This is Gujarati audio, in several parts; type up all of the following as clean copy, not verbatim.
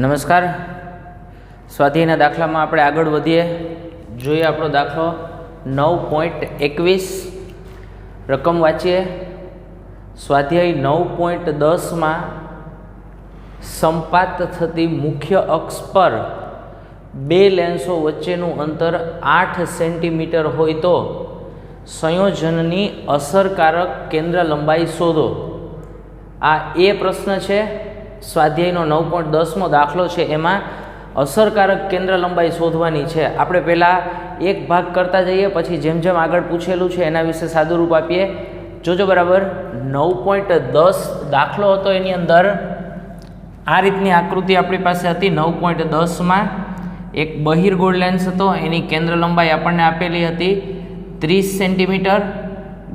નમસ્કાર. સ્વાધ્યાયના દાખલામાં આપણે આગળ વધીએ. જોઈએ આપણો દાખલો 9.21. રકમ વાંચીએ. સ્વાધ્યાય 9.10માં સંપાત થતી મુખ્ય અક્ષ પર બે લેન્સો વચ્ચેનું અંતર 8 સેન્ટીમીટર હોય તો સંયોજનની અસરકારક કેન્દ્ર લંબાઈ શોધો. આ એ પ્રશ્ન છે. સ્વાધ્યાયનો 9.10મો દાખલો છે. એમાં અસરકારક કેન્દ્ર લંબાઈ શોધવાની છે. આપણે પહેલાં એક ભાગ કરતા જઈએ, પછી જેમ જેમ આગળ પૂછેલું છે એના વિશે સાદું રૂપ આપીએ. જોજો બરાબર. 9.10 દાખલો હતો, એની અંદર આ રીતની આકૃતિ આપણી પાસે હતી. 9.10માં એક બહિર્ગોળ લેન્સ હતો, એની કેન્દ્ર લંબાઈ આપણને આપેલી હતી 30 સેન્ટીમીટર.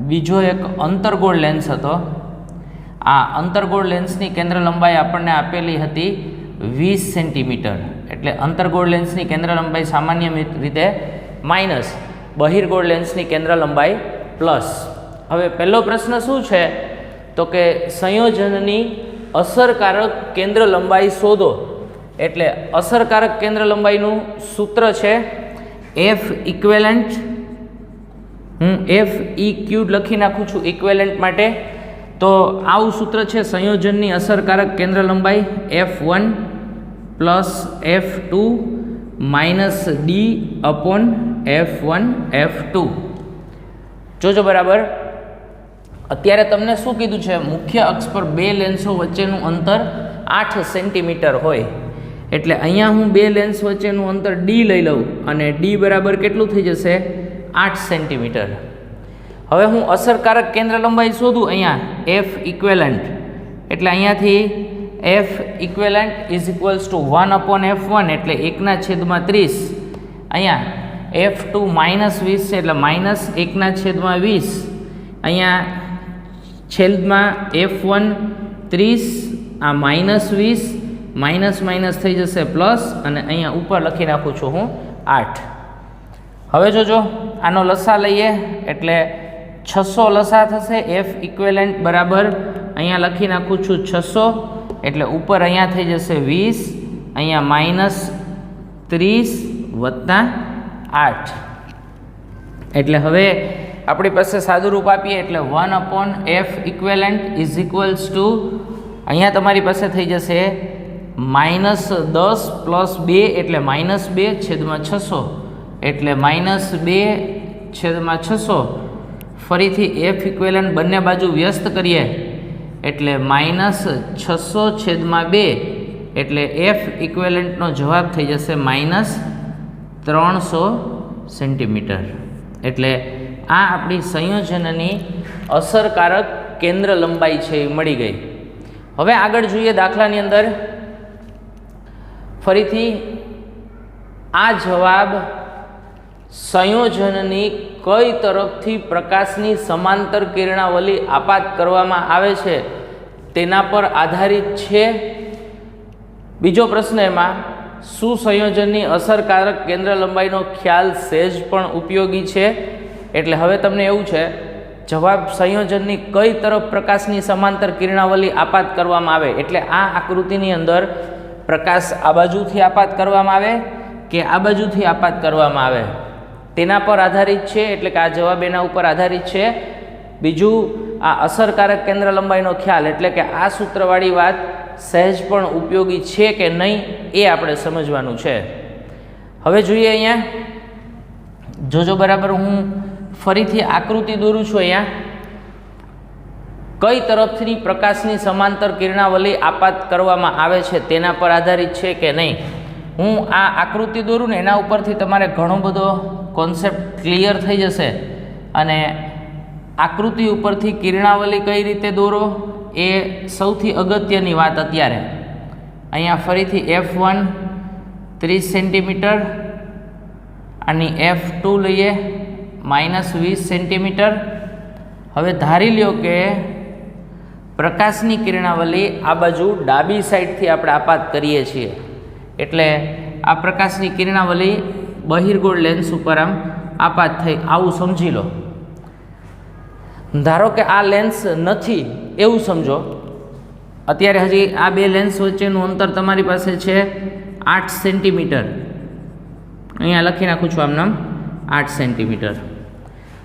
બીજો એક અંતર્ગોળ લેન્સ હતો. આ અંતર્ગોળ લેન્સની કેન્દ્ર લંબાઈ આપણને આપેલી હતી 20 સેન્ટીમીટર. એટલે અંતર્ગોળ લેન્સની કેન્દ્ર લંબાઈ સામાન્ય રીતે માઇનસ, બહિર્ગોળ લેન્સની કેન્દ્ર લંબાઈ પ્લસ. હવે પહેલો પ્રશ્ન શું છે તો કે સંયોજનની અસરકારક કેન્દ્ર લંબાઈ શોધો. એટલે અસરકારક કેન્દ્ર લંબાઈનું સૂત્ર છે એફ ઇક્વેલન્ટ. હું એફ ઈ ક્યુ લખી નાખું છું ઇક્વેલન્ટ માટે. તો આવું સૂત્ર છે સંયોજનની અસરકારક કેન્દ્ર લંબાઈ F1 plus F2 minus D upon F1 F2. જોજો બરાબર. અત્યારે તમને શું કીધું છે? મુખ્ય અક્ષ પર બે લેન્સો વચ્ચેનું અંતર 8 સેન્ટીમીટર હોય. એટલે અહીંયા હું બે લેન્સ વચ્ચેનું અંતર ડી લઈ લઉં અને ડી બરાબર કેટલું થઈ જશે? 8 સેન્ટીમીટર. હવે હું અસરકારક કેન્દ્ર લંબાઈ શોધું. અહીંયા એફ ઇક્વેલન્ટ, એટલે અહીંયાથી F equivalent is equals two 1 upon F1 એટલે 1/30. અહીંયા F2 માઇનસ 20 છે એટલે માઇનસ 1/20. અહીંયા છેદમાં F1 30, આ માઇનસ 20, માઇનસ માઇનસ થઈ જશે પ્લસ, અને અહીંયા ઉપર લખી નાખું છું હું 8. હવે જોજો આનો લસા લઈએ એટલે 600 લસા થશે. એફ ઇક્વેલન્ટ બરાબર અહીંયા લખી નાખું છું 600, એટલે ઉપર અહીંયા થઈ જશે 20, અહીંયા માઇનસ 30 વત્તા 8. એટલે હવે આપણી પાસે સાદું રૂપ આપીએ એટલે 1 upon F equivalent is equals two અહીંયા તમારી પાસે થઈ જશે માઇનસ 10 પ્લસ 2 એટલે માઇનસ 2/600 એટલે માઇનસ 2/600. ફરીથી એફ ઇક્વેલન્ટ બંને બાજુ વ્યસ્ત કરીએ એટલે માઇનસ 600/2 એટલે એફ ઇક્વેલન્ટનો જવાબ થઈ જશે માઇનસ 300 સેન્ટીમીટર. એટલે આ આપણી સંયોજનની અસરકારક કેન્દ્ર લંબાઈ છે એ મળી ગઈ. હવે આગળ જોઈએ દાખલાની અંદર. ફરીથી આ જવાબ સંયોજનની કઈ તરફથી પ્રકાશની સમાંતર કિરણાવલી આપાત કરવામાં આવે છે તેના પર આધારિત છે. બીજો પ્રશ્ન એમાં શું સંયોજનની અસરકારક કેન્દ્ર લંબાઈનો ખ્યાલ સહેજ પણ ઉપયોગી છે? એટલે હવે તમને એવું છે, જવાબ સંયોજનની કઈ તરફ પ્રકાશની સમાંતર કિરણાવલી આપાત કરવામાં આવે. એટલે આ આકૃતિની અંદર પ્રકાશ આ બાજુથી આપાત કરવામાં આવે કે આ બાજુથી આપાત કરવામાં આવે તેના પર આધારિત છે. એટલે કે આ જવાબ એના ઉપર આધારિત છે. બીજું, આ અસરકારક કેન્દ્ર લંબાઈનો ખ્યાલ એટલે કે આ સૂત્રવાળી વાત સહેજ પણ ઉપયોગી છે કે નહીં એ આપણે સમજવાનું છે. હવે જોઈએ અહીંયા. જોજો બરાબર. હું ફરીથી આકૃતિ દોરું છું. અહીંયા કઈ તરફથી પ્રકાશની સમાંતર કિરણાવલી આપાત કરવામાં આવે છે તેના પર આધારિત છે કે નહીં. હું આ આકૃતિ દોરું ને એના ઉપરથી તમારે ઘણો બધો કોન્સેપ્ટ ક્લિયર થઈ જશે. અને આકૃતિ ઉપરથી કિરણાવલી કઈ રીતે દોરો એ સૌથી અગત્યની વાત અત્યારે. અહીંયા ફરીથી F1 30 સેન્ટીમીટર, આની F2 લઈએ માઇનસ 20 સેન્ટીમીટર. હવે ધારી લ્યો કે પ્રકાશની કિરણાવલી આ બાજુ ડાબી સાઈડથી આપણે આપાત કરીએ છીએ. એટલે આ પ્રકાશની કિરણાવલી બહિર્ગોળ લેન્સ ઉપર આમ આપાત થઈ, આવું સમજી લો. ધારો કે આ લેન્સ નથી એવું સમજો, અત્યારે હજી આ બે લેન્સ વચ્ચેનું અંતર તમારી પાસે છે 8 સેન્ટીમીટર. અહીંયા લખી નાખું છું આમ નામ 8 સેન્ટીમીટર.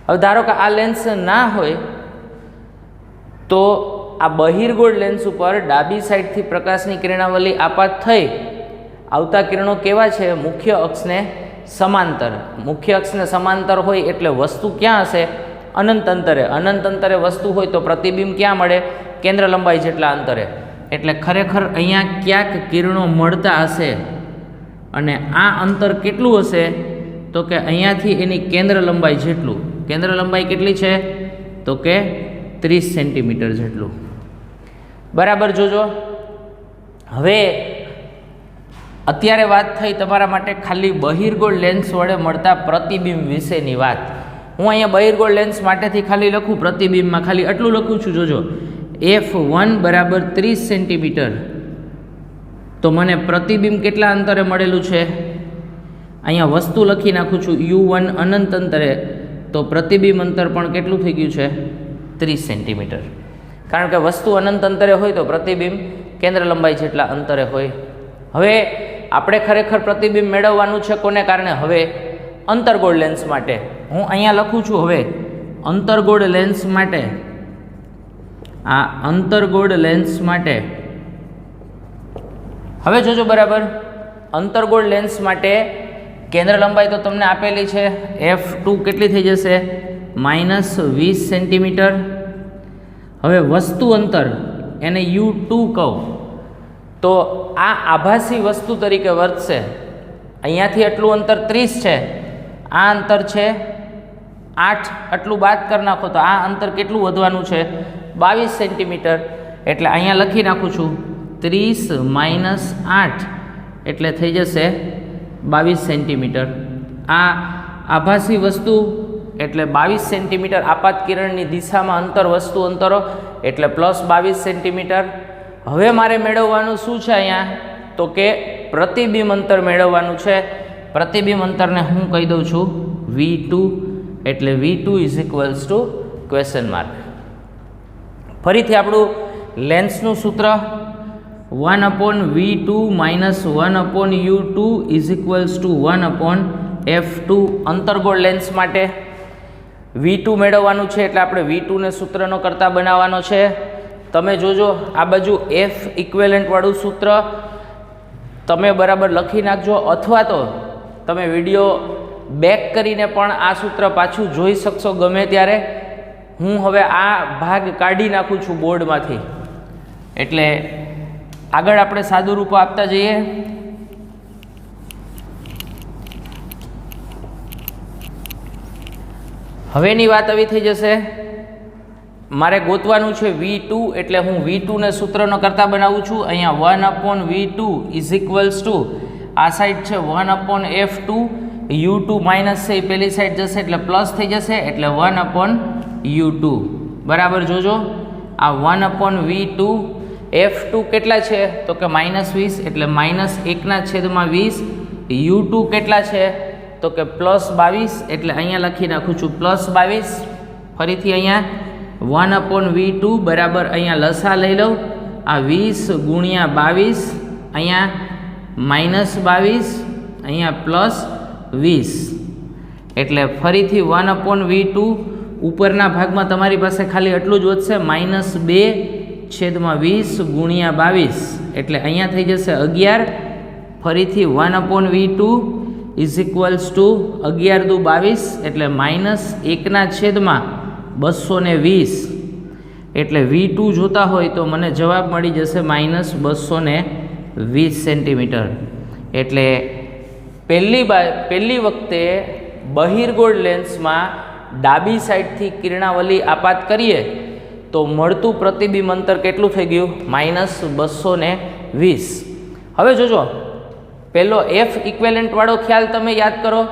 હવે ધારો કે આ લેન્સ ના હોય તો આ બહિર્ગોળ લેન્સ ઉપર ડાબી સાઈડથી પ્રકાશની કિરણાવલી આપાત થઈ આવતા કિરણો કેવા છે? મુખ્ય અક્ષને સમાંતર. મુખ્ય અક્ષને સમાંતર હોય એટલે વસ્તુ ક્યાં હશે? અનંત અંતરે. અનંત અંતરે વસ્તુ હોય તો પ્રતિબિંબ ક્યાં મળે? કેન્દ્ર લંબાઈ જેટલા અંતરે. એટલે ખરેખર અહીંયા ક્યાંક કિરણો મળતા હશે અને આ અંતર કેટલું હશે? તો કે અહીંયાથી એની કેન્દ્ર લંબાઈ જેટલું. કેન્દ્ર લંબાઈ કેટલી છે? તો કે 30 સેન્ટીમીટર જેટલું. બરાબર જોજો. હવે અત્યારે વાત થઈ તમારા માટે ખાલી બહિર્ગોળ લેન્સ વડે મળતા પ્રતિબિંબ વિશેની વાત. હું અહીંયા બહિર્ગોળ લેન્સ માટેથી ખાલી લખું, પ્રતિબિંબમાં ખાલી આટલું લખું છું. જોજો, F1 બરાબર 30 સેન્ટીમીટર. તો મને પ્રતિબિંબ કેટલા અંતરે મળેલું છે? અહીંયા વસ્તુ લખી નાખું છું U1 અનંત અંતરે. તો પ્રતિબિંબ અંતર પણ કેટલું થઈ ગયું છે? 30 સેન્ટીમીટર. કારણ કે વસ્તુ અનંત અંતરે હોય તો પ્રતિબિંબ કેન્દ્ર લંબાઈ જેટલા અંતરે હોય. હવે આપણે ખરેખર પ્રતિબિંબ મેળવવાનું છે કોને કારણે? હવે અંતર્ગોળ લેન્સ માટે. હું અહીંયા લખું છું હવે અંતર્ગોળ લેન્સ માટે. આ અંતર્ગોળ લેન્સ માટે. હવે જોજો બરાબર, અંતર્ગોળ લેન્સ માટે કેન્દ્ર લંબાઈ તો તમને આપેલી છે. F2 કેટલી થઈ જશે? -20 સેન્ટીમીટર. હવે વસ્તુ અંતર એને U2 કહું તો આ આભાસી વસ્તુ તરીકે વર્તશે. અહીંયાથી આટલું અંતર 30 છે, આ અંતર છે 8, આટલું બાદ કરી નાખો તો આ અંતર કેટલું વધવાનું છે? 22 સેન્ટીમીટર. એટલે અહીંયા લખી નાખું છું 30 - 8 એટલે થઈ જશે 22 સેન્ટીમીટર. આ આભાસી વસ્તુ એટલે 22 સેન્ટીમીટર. આપાત કિરણની દિશામાં અંતર વસ્તુ અંતરો એટલે +22 સેન્ટીમીટર. હવે મારે મેળવવાનું શું છે અહીંયા? તો કે પ્રતિબિંબ અંતર મેળવવાનું છે. પ્રતિબિંબ અંતરને હું કહી દઉં છું V2. એટલે V2 = ? ફરીથી આપણું લેન્સનું સૂત્ર 1/V2 - 1/U2 = 1/F2. અંતર્ગોળ લેન્સ માટે V2 મેળવવાનું છે એટલે આપણે V2 ને સૂત્રનો કરતા બનાવવાનો છે. તમે જોજો આ બાજુ F ઇક્વેલન્ટ વાળું સૂત્ર તમે બરાબર લખી નાખજો, અથવા તો તમે વિડીયો બેક કરીને પણ આ સૂત્ર પાછું જોઈ શકશો ગમે ત્યારે. હું હવે આ ભાગ કાઢી નાખું છું બોર્ડમાંથી. એટલે આગળ આપણે સાદું રૂપ આપતા જઈએ. હવેની વાત આવી થઈ જશે. મારે ગોતવાનું છે V2 એટલે હું V2 ને સૂત્રનો કરતા બનાવું છું. અહીંયા 1/V2 = આ સાઈડ છે 1/F2. U2 માઇનસ છે એ પેલી સાઈડ જશે એટલે પ્લસ થઈ જશે એટલે 1/U2. બરાબર જોજો, આ 1/V2. F2 કેટલા છે? તો કે -20 એટલે -1/20. U2 કેટલા છે? તો કે +22 એટલે અહીંયા લખી નાખું છું +22. ફરીથી અહીંયા 1/V2 બરાબર અહીંયા લસા લઈ લઉં. આ 20 × 22, અહીંયા -22, અહીંયા +20. એટલે ફરીથી 1/V2 ઉપરના ભાગમાં તમારી પાસે ખાલી એટલું જ વધશે -2/20 × 22 એટલે અહીંયા થઈ જશે 11. ફરીથી 1/V2 = 11 × 22 એટલે -1/220 એટલે V2 જોતા હોય તો મને જવાબ મળી જશે -220 સેન્ટીમીટર. એટલે પહેલી વખતે બહિર્ગોળ લેન્સમાં ડાબી સાઈડથી કિરણાવલી આપાત કરીએ તો મળતું પ્રતિબિંબ અંતર કેટલું થઈ ગયું? -220. હવે જોજો, પહેલો F ઇક્વેલન્ટ વાળો ખ્યાલ તમે યાદ કરો.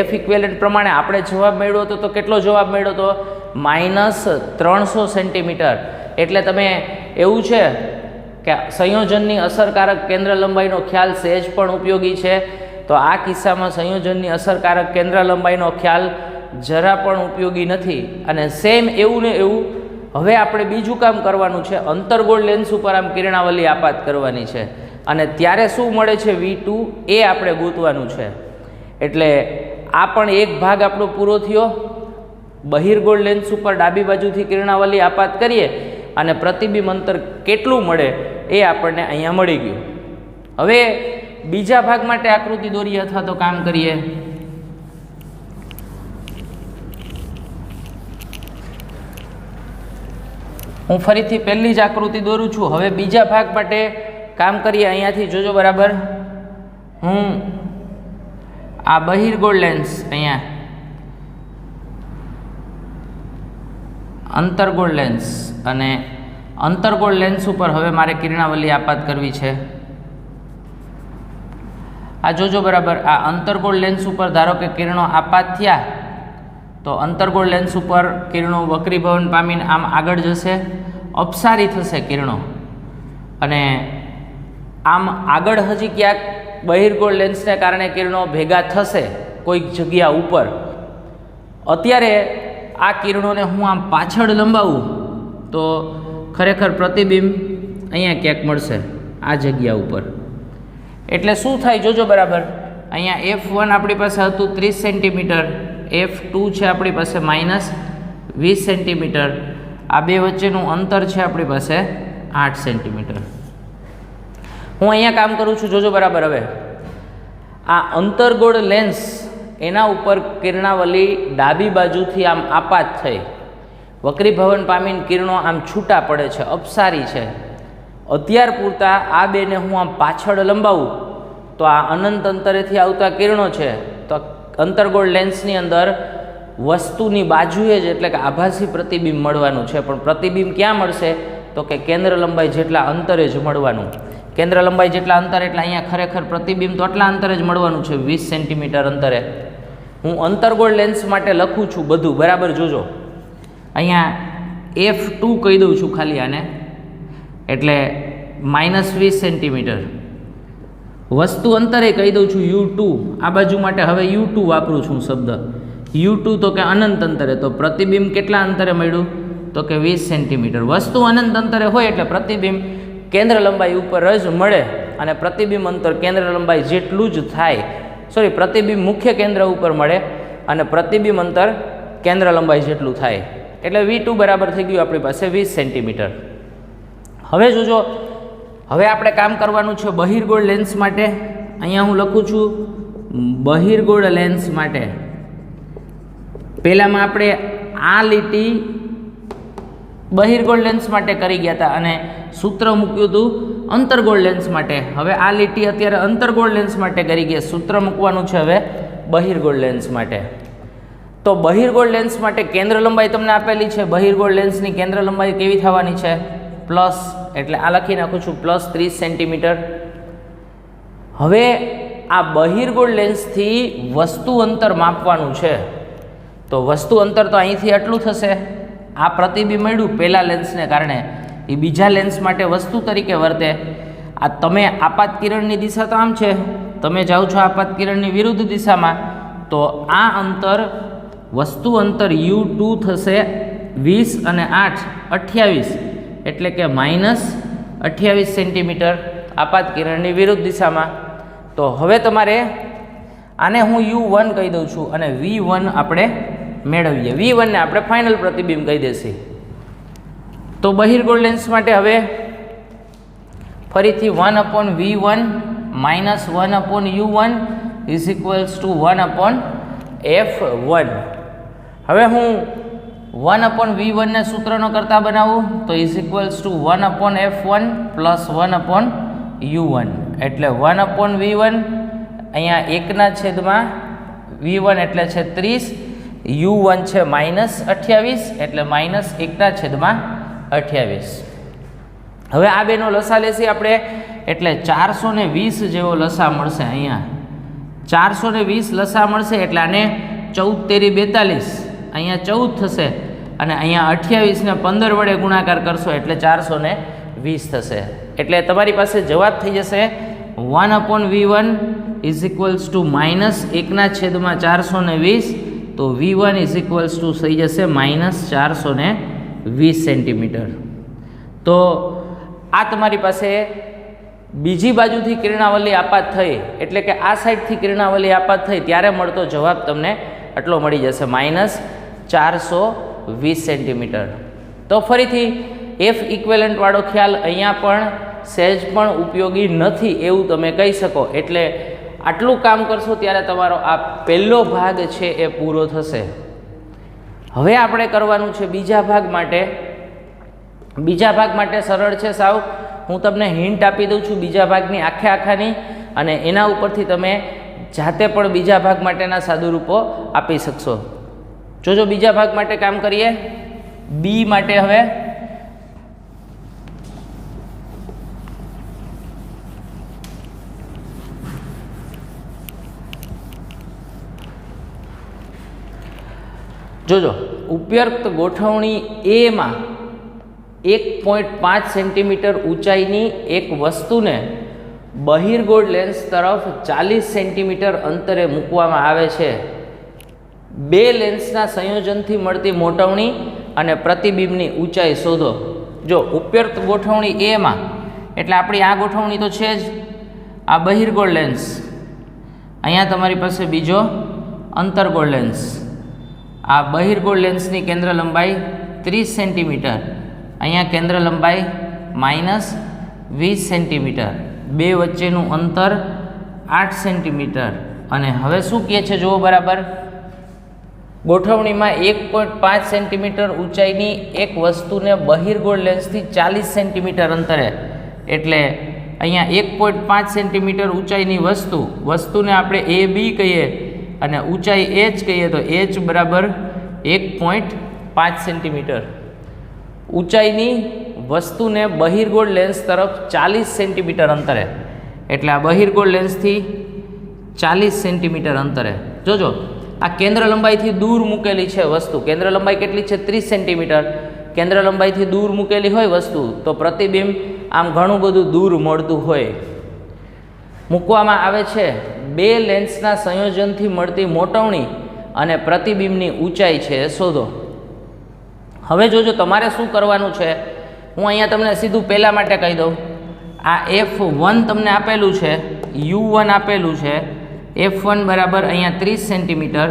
F ઇક્વેલન્ટ પ્રમાણે આપણે જવાબ મેળવ્યો હતો તો કેટલો જવાબ મેળવ્યો હતો? -300 સેન્ટીમીટર. એટલે તમે એવું છે કે સંયોજનની અસરકારક કેન્દ્ર લંબાઈનો ખ્યાલ સહેજ પણ ઉપયોગી છે. તો આ કિસ્સામાં સંયોજનની અસરકારક કેન્દ્ર લંબાઈનો ખ્યાલ જરા પણ ઉપયોગી નથી. અને સેમ એવું ને એવું હવે આપણે બીજું કામ કરવાનું છે, અંતર્ગોળ લેન્સ ઉપર આમ કિરણાવલી આપાત કરવાની છે અને ત્યારે શું મળે છે V2 એ આપણે ગોતવાનું છે. એટલે આ પણ એક ભાગ આપણો પૂરો થયો. બહિર્ગોળ લેન્સ ઉપર ડાબી બાજુથી કિરણાવલી આપાત કરીએ અને પ્રતિબિંબ અંતર કેટલું મળે એ આપણને અહીંયા મળી ગયું. હવે બીજા ભાગ માટે આકૃતિ દોરીએ અથવા તો કામ કરીએ. હું ફરીથી પહેલી જ આકૃતિ દોરું છું. હવે બીજા ભાગ માટે કામ કરીએ. અહીંયાથી જોજો બરાબર, હું આ બહિર્ગોળ લેન્સ અહીંયા અંતર્ગોળ લેન્સ અને અંતર્ગોળ લેન્સ ઉપર હવે મારે કિરણાવલી આપાત કરવી છે. આ જોજો બરાબર, આ અંતર્ગોળ લેન્સ ઉપર ધારો કે કિરણો આપાત થયા તો અંતર્ગોળ લેન્સ ઉપર કિરણો વક્રીભવન પામીને આમ આગળ જશે, અપસારી થશે કિરણો અને આમ આગળ હજી ક્યાંક બહિર્ગોળ લેન્સને કારણે કિરણો ભેગા થશે કોઈક જગ્યા ઉપર. અત્યારે આ કિરણોને હું આમ પાછળ લંબાવું તો ખરેખર પ્રતિબિંબ અહીંયા ક્યાંક મળશે આ જગ્યા ઉપર. એટલે શું થાય જોજો બરાબર, અહીંયા F1 આપણી પાસે હતું 30 સેન્ટીમીટર, F2 છે આપણી પાસે -20 સેન્ટીમીટર, આ બે વચ્ચેનું અંતર છે આપણી પાસે 8 સેન્ટીમીટર. હું અહીંયા કામ કરું છું જોજો બરાબર. હવે આ અંતર્ગોળ લેન્સ એના ઉપર કિરણાવલી ડાબી બાજુથી આમ આપાત થઈ વક્રીભવન પામીને કિરણો આમ છૂટા પડે છે, અપસારી છે. અત્યાર પૂરતા આ બેને હું આમ પાછળ લંબાવું તો આ અનંત અંતરેથી આવતા કિરણો છે તો અંતર્ગોળ લેન્સની અંદર વસ્તુની બાજુએ જ એટલે કે આભાસી પ્રતિબિંબ મળવાનું છે. પણ પ્રતિબિંબ ક્યાં મળશે તો કે કેન્દ્ર લંબાઈ જેટલા અંતરે જ મળવાનું. કેન્દ્ર લંબાઈ જેટલા અંતર એટલે અહીંયા ખરેખર પ્રતિબિંબ તો આટલા અંતરે જ મળવાનું છે, 20 સેન્ટીમીટર અંતરે. હું અંતર્ગોળ લેન્સ માટે લખું છું બધું બરાબર જોજો. અહીંયા F2 કહી દઉં છું ખાલી આને, એટલે -20 સેન્ટીમીટર. વસ્તુ અંતરે કહી દઉં છું U2, આ બાજુ માટે હવે U2 વાપરું છું શબ્દ. U2 તો કે અનંત અંતરે, તો પ્રતિબિંબ કેટલા અંતરે મળ્યું તો કે 20 સેન્ટીમીટર. વસ્તુ અનંત અંતરે હોય એટલે પ્રતિબિંબ કેન્દ્ર લંબાઈ ઉપર જ મળે અને પ્રતિબિંબ અંતર કેન્દ્ર લંબાઈ જેટલું જ થાય. પ્રતિબિંબ મુખ્ય કેન્દ્ર ઉપર મળે અને પ્રતિબિંબ અંતર કેન્દ્ર લંબાઈ જેટલું થાય. એટલે V2 બરાબર થઈ ગયું આપણી પાસે 20 સેન્ટીમીટર. હવે જોજો, હવે આપણે કામ કરવાનું છે બહિર્ગોળ લેન્સ માટે. અહીંયા હું લખું છું બહિર્ગોળ લેન્સ માટે. પહેલામાં આપણે આ લીટી બહિર્ગોળ લેન્સ માટે કરી ગયા હતા અને સૂત્ર મૂક્યું હતું અંતર્ગોળ લેન્સ માટે. હવે આ લીટી અત્યારે અંતર્ગોળ લેન્સ માટે કરી ગયા, સૂત્ર મૂકવાનું છે હવે બહિર્ગોળ લેન્સ માટે. તો બહિર્ગોળ લેન્સ માટે કેન્દ્ર લંબાઈ તમને આપેલી છે. બહિર્ગોળ લેન્સની કેન્દ્ર લંબાઈ કેવી થવાની છે પ્લસ, એટલે આ લખી નાખું છું +30 સેન્ટીમીટર. હવે આ બહિર્ગોળ લેન્સથી વસ્તુ અંતર માપવાનું છે. તો વસ્તુ અંતર તો અહીંથી આટલું થશે. આ પ્રતિબિંબ મળ્યું પહેલા લેન્સને કારણે, એ બીજા લેન્સ માટે વસ્તુ તરીકે વર્તે. આ તમે આપાત કિરણની દિશા તો આમ છે, તમે જાઓ છો આપાત કિરણની વિરુદ્ધ દિશામાં, તો આ અંતર વસ્તુ અંતર U2 થશે 20 અને 8 28, એટલે કે -28 સેન્ટીમીટર આપાત કિરણની વિરુદ્ધ દિશામાં. તો હવે તમારે આને હું U1 કહી દઉં છું અને V1 આપણે મેળવીએ. V1 ને આપણે ફાઇનલ પ્રતિબિંબ કહી દેશે. તો બહિર્ગોળ લેન્સ માટે હવે ફરીથી 1/V1 -1/U1 1/F1. હવે હું 1/V1 ને સૂત્રનો કરતા બનાવું તો =1/F1 + 1/U1, એટલે 1/V1 અહીંયા 1/, V1 એટલે છે 30, U1 છે -28 એટલે -1/28. હવે આ બેનો લસા લેશી આપણે, એટલે 420 જેવો લસા મળશે. અહીંયા 420 લસા મળશે એટલે આને 14 × 42, અહીંયા 14 થશે અને અહીંયા 28 ને 15 વડે ગુણાકાર કરશો એટલે 420 થશે. એટલે તમારી પાસે જવાબ થઈ જશે 1/V1 =-1/420. તો V1 થઈ જશે -420. 20 સેન્ટીમીટર। તો આ તમારી પાસે બીજી બાજુથી કિરણાવલી આપાત થઈ, એટલે કે આ સાઈડથી કિરણાવલી આપાત થઈ ત્યારે મળતો જવાબ તમને આટલો મળી જશે, -420 સેન્ટીમીટર। તો ફરીથી એફ ઇક્વેલન્ટ વાળો ખ્યાલ અહીંયા પણ સહેજ પણ ઉપયોગી નથી એવું તમે કહી શકો। એટલે આટલું કામ કરશો ત્યારે તમારો આ પહેલો ભાગ છે એ પૂરો થશે। હવે આપણે કરવાનું છે બીજા ભાગ માટે। બીજા ભાગ માટે સરળ છે સાવ, હું તમને હિન્ટ આપી દઉં છું બીજા ભાગની આખાની, અને એના ઉપરથી તમે જાતે પણ બીજા ભાગ માટેના સાદુરૂપો આપી શકશો। જોજો બીજા ભાગ માટે કામ કરીએ। બી માટે હવે જોજો, ઉપયુક્ત ગોઠવણી એમાં 1.5 સેન્ટીમીટર ઊંચાઈની એક વસ્તુને બહિર્ગોળ લેન્સ તરફ 40 સેન્ટીમીટર અંતરે મૂકવામાં આવે છે। બે લેન્સના સંયોજનથી મળતી મોટવણી અને પ્રતિબિંબની ઊંચાઈ શોધો। જો ઉપયુક્ત ગોઠવણી એમાં એટલે આપણી આ ગોઠવણી તો છે જ, આ બહિર્ગોળ લેન્સ, અહીંયા તમારી પાસે બીજો અંતર્ગોળ લેન્સ, આ બહિર્ગોળ લેન્સની કેન્દ્ર લંબાઈ 30 સેન્ટીમીટર, અહીંયા કેન્દ્ર લંબાઈ -20 સેન્ટીમીટર, બે વચ્ચેનું અંતર 8 સેન્ટીમીટર। અને હવે શું કહે છે જુઓ બરાબર, ગોઠવણીમાં 1.5 સેન્ટીમીટર ઊંચાઈની એક વસ્તુને બહિર્ગોળ લેન્સથી 40 સેન્ટીમીટર અંતરે, એટલે અહીંયા 1.5 સેન્ટીમીટર ઊંચાઈની વસ્તુને આપણે એ બી કહીએ અને ઊંચાઈ h કહીએ તો h બરાબર 1.5 સેન્ટીમીટર। ઊંચાઈની વસ્તુને બહિર્ગોળ લેન્સ તરફ 40 સેન્ટીમીટર અંતરે, એટલે આ બહિર્ગોળ લેન્સથી 40 સેન્ટીમીટર અંતરે। જોજો આ કેન્દ્ર લંબાઈથી દૂર મૂકેલી છે વસ્તુ, કેન્દ્ર લંબાઈ કેટલી છે 30 સેન્ટીમીટર, કેન્દ્ર લંબાઈથી દૂર મૂકેલી હોય વસ્તુ તો પ્રતિબિંબ આમ ઘણું બધું દૂર મળતું હોય। મૂકવામાં આવે છે બે લેન્સના સંયોજનથી મળતી મોટવણી અને પ્રતિબિંબની ઊંચાઈ છે એ શોધો। હવે જોજો તમારે શું કરવાનું છે, હું અહીંયા તમને સીધું પહેલા માટે કહી દઉં। આ F1 તમને આપેલું છે, U1 આપેલું છે, F1 બરાબર અહીંયા 30 સેન્ટીમીટર,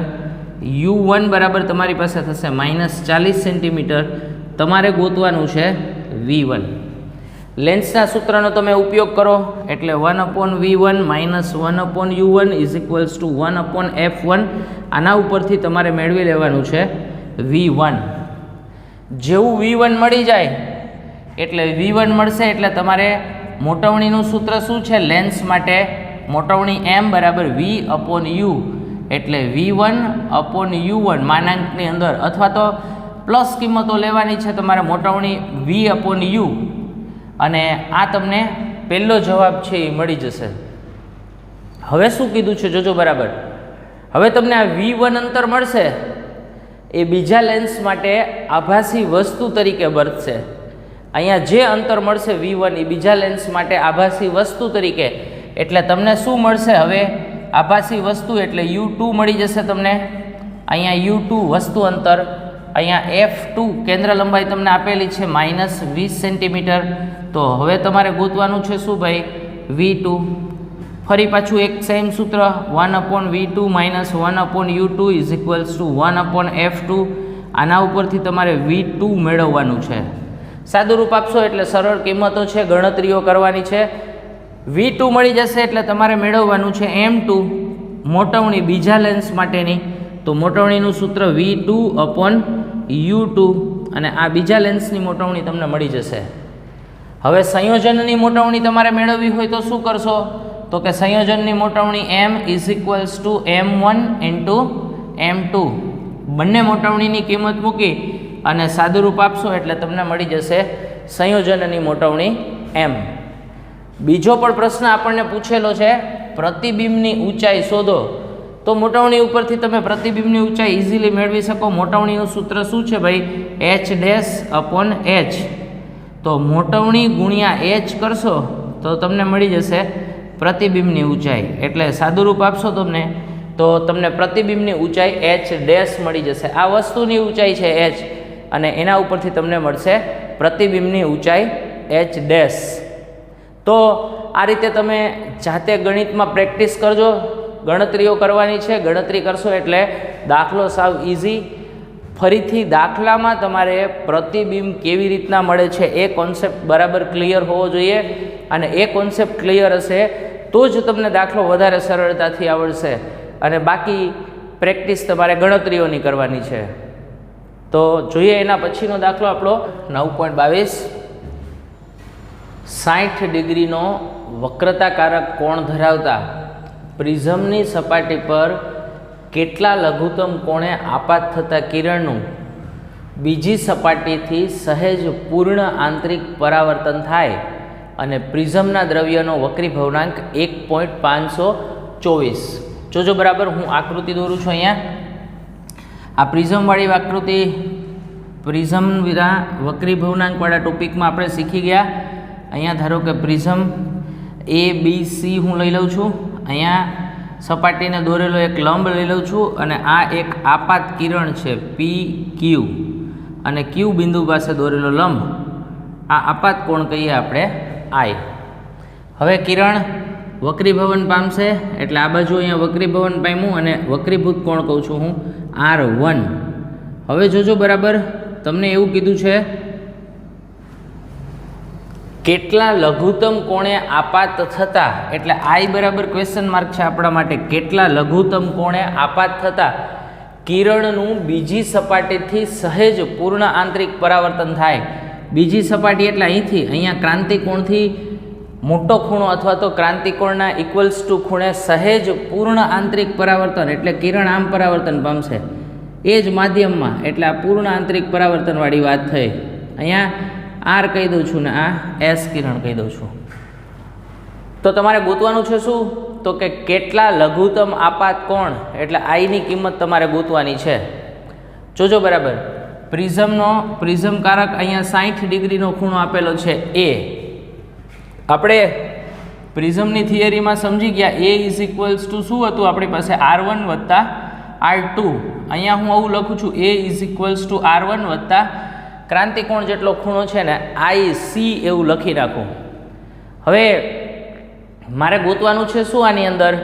U1 બરાબર તમારી પાસે થશે -40 સેન્ટીમીટર। તમારે ગોતવાનું છે V1। લેન્સના સૂત્રનો તમે ઉપયોગ કરો એટલે 1/V1 - 1/U1 = 1/F1। આના ઉપરથી તમારે મેળવી લેવાનું છે V1। જેવું V1 મળી જાય એટલે V1 મળશે એટલે તમારે મોટવણીનું સૂત્ર શું છે લેન્સ માટે, મોટવણી m બરાબર V/U, એટલે V1/U1 માનાંકની અંદર, અથવા તો પ્લસ કિંમતો લેવાની છે તમારે મોટવણી V/U, અને આ તમને પહેલો જવાબ છે એ મળી જશે। હવે શું કીધું છે જોજો બરાબર, હવે તમને આ V1 અંતર મળશે એ બીજા લેન્સ માટે આભાસી વસ્તુ તરીકે વર્તશે। અહીંયા જે અંતર મળશે V1 એ બીજા લેન્સ માટે આભાસી વસ્તુ તરીકે, એટલે તમને શું મળશે હવે આભાસી વસ્તુ એટલે U2 મળી જશે તમને। અહીંયા U2 વસ્તુ અંતર, અહીંયા F2 કેન્દ્ર લંબાઈ તમને આપેલી છે -20 સેન્ટીમીટર। તો હવે તમારે ગોતવાનું છે શું ભાઈ V2। ફરી પાછું એક સેમ સૂત્ર 1/V2 - 1/U2 = 1/F2। આના ઉપરથી તમારે V2 મેળવવાનું છે। સાદું રૂપ આપશો એટલે સરળ કિંમતો છે, ગણતરીઓ કરવાની છે। V2 મળી જશે એટલે તમારે મેળવવાનું છે M2 મોટવણી બીજા લેન્સ માટેની, તો મોટવણીનું સૂત્ર V2/U2, અને આ બીજા લેન્સની મોટવણી તમને મળી જશે। હવે સંયોજનની મોટવણી તમારે મેળવવી હોય તો શું કરશો, તો કે સંયોજનની મોટવણી M = M1 × M2, બંને મોટવણીની કિંમત મૂકી અને સાદુરૂપ આપશો એટલે તમને મળી જશે સંયોજનની મોટવણી M। બીજો પણ પ્રશ્ન આપણને પૂછેલો છે પ્રતિબિંબની ઊંચાઈ શોધો, તો મોટવણી ઉપરથી તમે પ્રતિબિંબની ઊંચાઈ ઇઝીલી મેળવી શકો। મોટવણીનું સૂત્ર શું છે ભાઈ H'/H, તો મોટવણી ગુણ્યા H કરશો તો તમને મળી જશે પ્રતિબિંબની ઊંચાઈ, એટલે સાદુરૂપ આપશો તમને તો તમને પ્રતિબિંબની ઊંચાઈ H' મળી જશે। આ વસ્તુની ઊંચાઈ છે H, અને એના ઉપરથી તમને મળશે પ્રતિબિંબની ઊંચાઈ h ડેશ. તો આ રીતે તમે જાતે ગણિતમાં પ્રેક્ટિસ કરજો. ગણતરીઓ કરવાની છે, ગણતરી કરશો એટલે દાખલો સાવ ઇઝી. ફરીથી દાખલામાં તમારે પ્રતિબિંબ કેવી રીતના મળે છે એ કોન્સેપ્ટ બરાબર ક્લિયર હોવો જોઈએ, અને એ કોન્સેપ્ટ ક્લિયર હશે તો જ તમને દાખલો વધારે સરળતાથી આવડશે. અને બાકી પ્રેક્ટિસ તમારે ગણતરીઓની કરવાની છે. તો જોઈએ એના પછીનો દાખલો આપણો 9.22. 60 ડિગ્રીનો વક્રતાકારક કોણ ધરાવતા પ્રિઝમની સપાટી પર કેટલા લઘુત્તમ કોણે આપાત થતા કિરણનું બીજી સપાટીથી સહેજ પૂર્ણ આંતરિક પરાવર્તન થાય અને પ્રિઝમના દ્રવ્યનો વક્રીભવનાંક 1.524. જોજો બરાબર, હું આકૃતિ દોરું છું અહીંયા. આ પ્રિઝમવાળી આકૃતિ પ્રિઝમ વિના વક્રીભવનાંકવાળા ટોપિકમાં આપણે શીખી ગયા. અહીંયા ધારો કે પ્રિઝમ ABC હું લઈ લઉં છું, અહીંયા સપાટીને દોરેલો એક લંબ લઈ લઉં છું, અને આ એક આપાત કિરણ છે PQ, અને Q બિંદુ પાસે દોરેલો લંબ, આ આપાત કોણ કહીએ આપણે I. હવે કિરણ વક્રીભવન પામશે એટલે આ બાજુ અહીંયા વક્રીભવન પામ્યું અને વક્રીભૂત કોણ કહું છું હું R1. હવે જોજો બરાબર, તમને એવું કીધું છે કેટલા લઘુત્તમ કોણે આપાત થતા, એટલે I બરાબર ક્વેશ્ચન માર્ક છે આપણા માટે. કેટલા લઘુત્તમ કોણે આપાત થતા કિરણનું બીજી સપાટીથી સહેજ પૂર્ણ આંતરિક પરાવર્તન થાય. બીજી સપાટી એટલે અહીંથી, અહીંયા ક્રાંતિકોણથી મોટો ખૂણો અથવા તો ક્રાંતિકોણના ઇક્વલ્સ ટુ ખૂણે સહેજ પૂર્ણ આંતરિક પરાવર્તન, એટલે કિરણ આમ પરાવર્તન પામશે એ જ માધ્યમમાં, એટલે આ પૂર્ણ આંતરિક પરાવર્તનવાળી વાત થઈ. અહીંયા R કહી દઉં છું ને આ S કિરણ કહી દઉં છું. તો તમારે ગોતવાનું છે શું, તો કે કેટલા લઘુત્તમ આપાત કોણ, એટલે I ની કિંમત તમારે ગોતવાની છે. જોજો બરાબર, પ્રિઝમ કારક અહીંયા 60 ડિગ્રીનો ખૂણો આપેલો છે A. આપણે પ્રિઝમની થિયરીમાં સમજી ગયા A ઇઝ ઇક્વલ્સ ટુ શું હતું આપણી પાસે R1 વત્તા R2. અહીંયા હું આવું લખું છું A is equals two R1 વત્તા ક્રાંતિકોણ જેટલો ખૂણો છે ને IC એવું લખી નાખું. હવે મારે ગોતવાનું છે શું આની અંદર,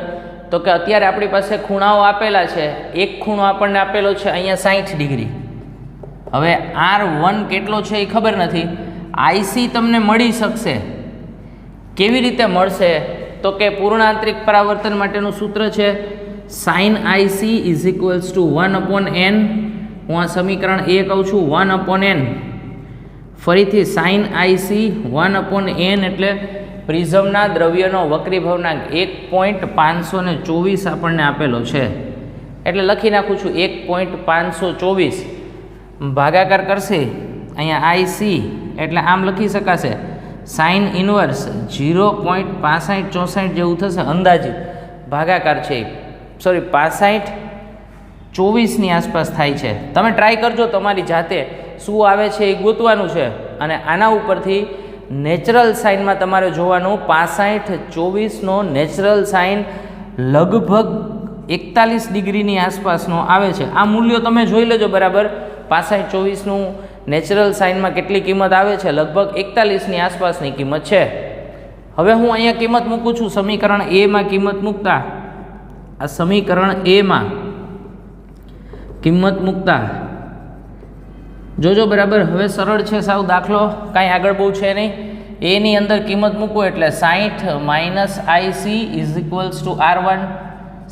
તો કે અત્યારે આપણી પાસે ખૂણાઓ આપેલા છે. એક ખૂણો આપણને આપેલો છે અહીંયા 60 ડિગ્રી. હવે R1 કેટલો છે એ ખબર નથી, IC તમને મળી શકશે. કેવી રીતે મળશે, તો કે પૂર્ણ આંતરિક પરાવર્તન માટેનું સૂત્ર છે sin IC is equals two 1/n. હું આ સમીકરણ એ કહું છું 1/n. ફરીથી sin IC 1/n એટલે પ્રિઝમના દ્રવ્યનો વક્રીભવનાંક 1.524 આપણને આપેલો છે, એટલે લખી નાખું છું 1.524. ભાગાકાર કરશે અહીંયા IC એટલે આમ લખી શકાશે સાઇન ઇનવર્સ 0.6564 જેવું થશે અંદાજિત. ભાગાકાર છે સોરી 6524ની આસપાસ થાય છે. તમે ટ્રાય કરજો તમારી જાતે શું આવે છે એ ગોતવાનું છે, અને આના ઉપરથી નેચરલ સાઇનમાં તમારે જોવાનું 6524નો નેચરલ સાઇન લગભગ 41 ડિગ્રીની આસપાસનો આવે છે. આ મૂલ્યો તમે જોઈ લેજો બરાબર. 6524નું નેચરલ સાઇનમાં કેટલી કિંમત આવે છે, લગભગ 41ની આસપાસની કિંમત છે. હવે હું અહીંયા કિંમત મૂકું છું સમીકરણ એમાં. કિંમત મૂકતા આ સમીકરણ એમાં કિંમત મૂકતા જોજો બરાબર. હવે સરળ છે સાવ દાખલો, કાંઈ આગળ બહુ છે નહીં. એની અંદર કિંમત મૂકવું એટલે 60 minus IC is equals two R1,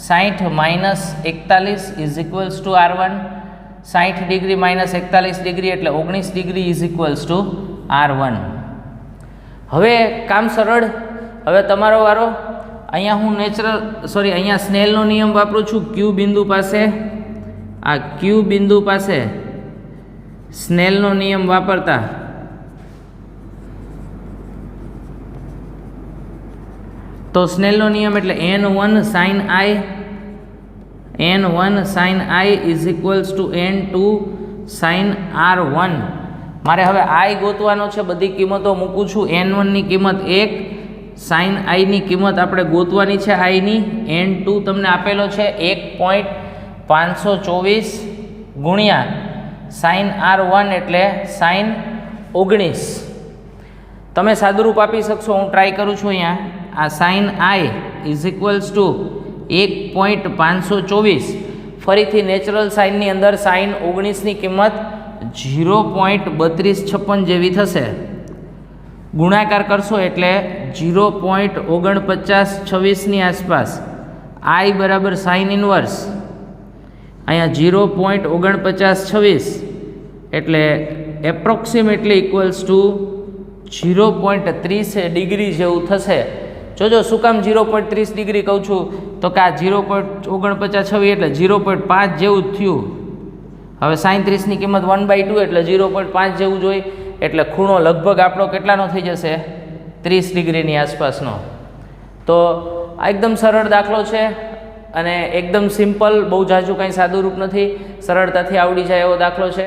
60 minus 41 is equals two R1, 60 degree minus 41 degree એટલે 19 degree is equals two R1. હવે કામ સરળ. હવે તમારો વારો. અહીંયા હું અહીંયા સ્નેલનો નિયમ વાપરું છું. ક્યુ બિંદુ પાસે, આ ક્યુ બિંદુ પાસે સ્નેલનો નિયમ વાપરતા તો સ્નેલનો નિયમ એટલે N1 sin I is equals two N2 sin R1. મારે હવે I ગોતવાનો છે, બધી કિંમતો મૂકું છું. N1 ની કિંમત 1, sin I ની કિંમત આપણે ગોતવાની છે I ની. N2 તમને આપેલો છે 1.524 ગુણ્યા સાઇન R1 એટલે સાઇન 19. તમે સાદુરૂપ આપી શકશો, હું ટ્રાય કરું છું. અહીંયા આ sine I is equals to 1.524. ફરીથી નેચરલ સાઇનની અંદર સાઇન 19ની કિંમત 0.3256 જેવી થશે. ગુણાકાર કરશો એટલે 0.4926ની આસપાસ. I બરાબર સાઇન ઇન્વર્સ, અહીંયા 0.4926 એટલે એપ્રોક્સિમેટલી ઇક્વલ્સ ટુ 0.30 ડિગ્રી જેવું થશે. જોજો શું કામ 0.30 ડિગ્રી કહું છું, તો કે આ 0.4926 એટલે 0.5 જેવું જ થયું. હવે સાઇન 30ની કિંમત 1/2 એટલે 0.5 જેવું જોઈએ, એટલે ખૂણો લગભગ આપણો કેટલાનો થઈ જશે? 30 ડિગ્રીની આસપાસનો. તો આ એકદમ સરળ દાખલો છે અને એકદમ સિમ્પલ, બહુ ઝાઝું કાંઈ સાદું રૂપ નથી, સરળતાથી આવડી જાય એવો દાખલો છે.